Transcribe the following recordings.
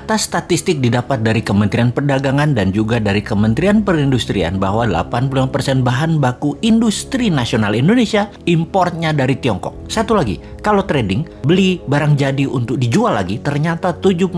Data statistik didapat dari Kementerian Perdagangan dan juga dari Kementerian Perindustrian bahwa 80% bahan baku industri nasional Indonesia importnya dari Tiongkok. Satu lagi, kalau trading, beli barang jadi untuk dijual lagi, ternyata 70%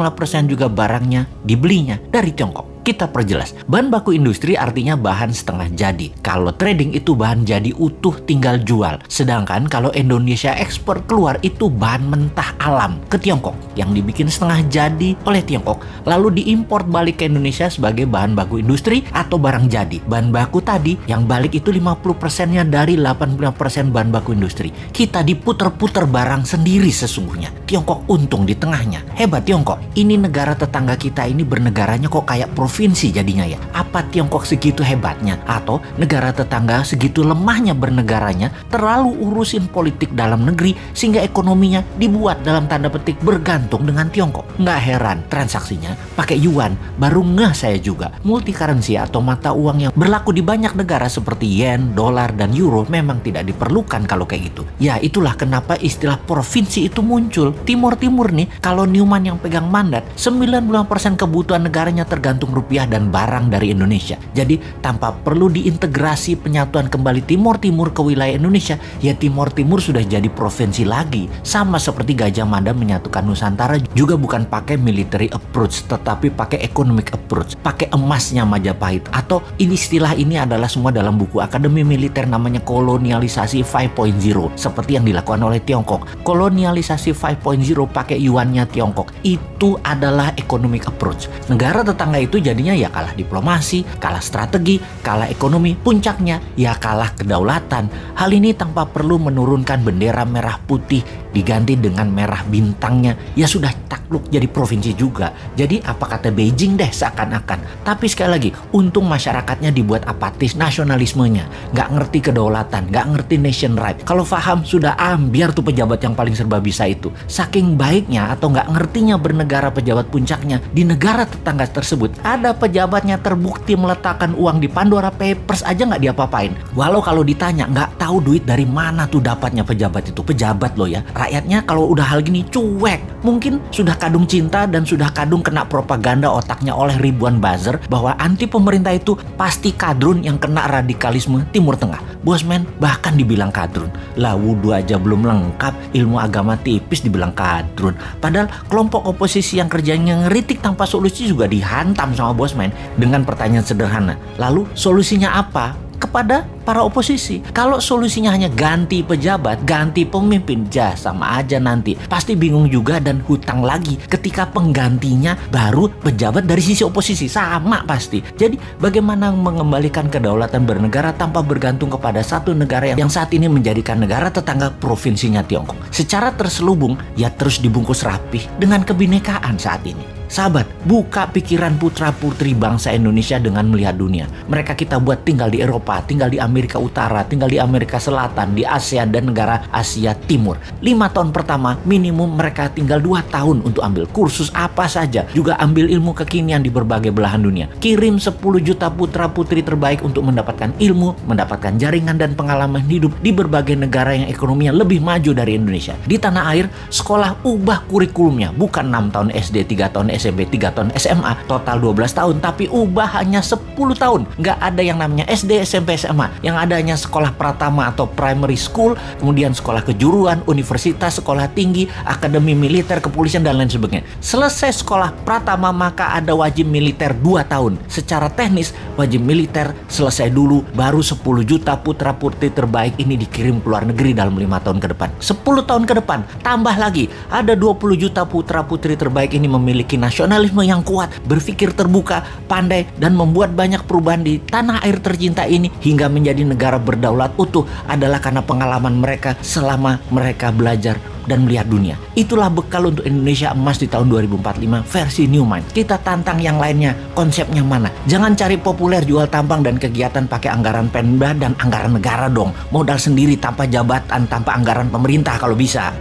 juga barangnya dibelinya dari Tiongkok. Kita perjelas, bahan baku industri artinya bahan setengah jadi. Kalau trading itu bahan jadi utuh tinggal jual. Sedangkan kalau Indonesia ekspor keluar itu bahan mentah alam ke Tiongkok yang dibikin setengah jadi oleh Tiongkok, lalu diimpor balik ke Indonesia sebagai bahan baku industri atau barang jadi. Bahan baku tadi yang balik itu 50%-nya dari 80% bahan baku industri. Kita diputer-puter barang sendiri sesungguhnya. Tiongkok untung di tengahnya. Hebat Tiongkok. Ini negara tetangga kita ini bernegaranya kok kayak provinsi jadinya ya. Apa Tiongkok segitu hebatnya? Atau negara tetangga segitu lemahnya bernegaranya, terlalu urusin politik dalam negeri sehingga ekonominya dibuat dalam tanda petik bergantung dengan Tiongkok. Nggak heran transaksinya pakai yuan. Baru ngeh saya juga. Multi currency atau mata uang yang berlaku di banyak negara seperti yen, dolar, dan euro memang tidak diperlukan kalau kayak gitu. Ya itulah kenapa istilah provinsi itu muncul. Timur-timur nih, kalau Newman yang pegang mandat, 90% kebutuhan negaranya tergantung rupiah dan barang dari Indonesia. Jadi tanpa perlu diintegrasi penyatuan kembali Timur-Timur ke wilayah Indonesia, ya Timur-Timur sudah jadi provinsi lagi. Sama seperti Gajah Mada menyatukan Nusantara juga bukan pakai military approach, tetapi pakai economic approach, pakai emasnya Majapahit. Atau istilah ini adalah semua dalam buku Akademi Militer, namanya kolonialisasi 5.0, seperti yang dilakukan oleh Tiongkok. Kolonialisasi 5.0 pakai yuannya Tiongkok. Itu adalah economic approach. Negara tetangga itu jadinya ya kalah diplomasi, kalah strategi, kalah ekonomi, puncaknya ya kalah kedaulatan. Hal ini tanpa perlu menurunkan bendera merah putih diganti dengan merah bintangnya, ya sudah takluk jadi provinsi juga. Jadi apa kata Beijing deh seakan-akan. Tapi sekali lagi, untung masyarakatnya dibuat apatis nasionalismenya, nggak ngerti kedaulatan, nggak ngerti nation right. Kalau paham sudah biar tuh pejabat yang paling serba bisa itu. Saking baiknya atau nggak ngertinya bernegara pejabat puncaknya, di negara tetangga tersebut ada pejabatnya terbukti meletakkan uang di Pandora Papers aja nggak diapa-apain. Walau kalau ditanya nggak tahu duit dari mana tuh dapatnya pejabat itu. Pejabat loh ya. Rakyatnya kalau udah hal gini cuek. Mungkin sudah kadung cinta dan sudah kadung kena propaganda otaknya oleh ribuan buzzer bahwa anti pemerintah itu pasti kadrun yang kena radikalisme Timur Tengah. Bosman bahkan dibilang kadrun. Lah wudhu aja belum lengkap, ilmu agama tipis dibilang kadrun. Padahal kelompok oposisi yang kerjanya ngeritik tanpa solusi juga dihantam sama Bosman dengan pertanyaan sederhana. Lalu solusinya apa? Kepada para oposisi. Kalau solusinya hanya ganti pejabat, ganti pemimpin, sama aja nanti. Pasti bingung juga dan hutang lagi ketika penggantinya baru pejabat dari sisi oposisi. Sama pasti. Jadi bagaimana mengembalikan kedaulatan bernegara tanpa bergantung kepada satu negara yang saat ini menjadikan negara tetangga provinsinya Tiongkok. Secara terselubung, ya terus dibungkus rapih dengan kebinekaan saat ini. Sahabat, buka pikiran putra-putri bangsa Indonesia dengan melihat dunia. Mereka kita buat tinggal di Eropa, tinggal di Amerika Utara, tinggal di Amerika Selatan, di Asia dan negara Asia Timur. 5 tahun pertama minimum mereka tinggal 2 tahun untuk ambil kursus apa saja. Juga ambil ilmu kekinian di berbagai belahan dunia. Kirim 10 juta putra-putri terbaik untuk mendapatkan ilmu, mendapatkan jaringan dan pengalaman hidup di berbagai negara yang ekonominya lebih maju dari Indonesia. Di tanah air, sekolah ubah kurikulumnya. Bukan 6 tahun SD, 3 tahun SMP, 3 tahun SMA, total 12 tahun, tapi ubah hanya 10 tahun. Nggak ada yang namanya SD, SMP, SMA. Yang ada hanya sekolah pratama atau primary school, kemudian sekolah kejuruan, universitas, sekolah tinggi, akademi militer, kepolisian, dan lain sebagainya. Selesai sekolah pratama, maka ada wajib militer 2 tahun. Secara teknis, wajib militer selesai dulu, baru 10 juta putra-putri terbaik ini dikirim ke luar negeri dalam 5 tahun ke depan. 10 tahun ke depan, tambah lagi, ada 20 juta putra-putri terbaik ini memiliki nasionalisme yang kuat, berpikir terbuka, pandai, dan membuat banyak perubahan di tanah air tercinta ini hingga menjadi negara berdaulat utuh adalah karena pengalaman mereka selama mereka belajar dan melihat dunia. Itulah bekal untuk Indonesia emas di tahun 2045 versi Newman. Kita tantang yang lainnya, konsepnya mana? Jangan cari populer, jual tampang dan kegiatan pakai anggaran Pemda dan anggaran negara dong. Modal sendiri tanpa jabatan, tanpa anggaran pemerintah kalau bisa.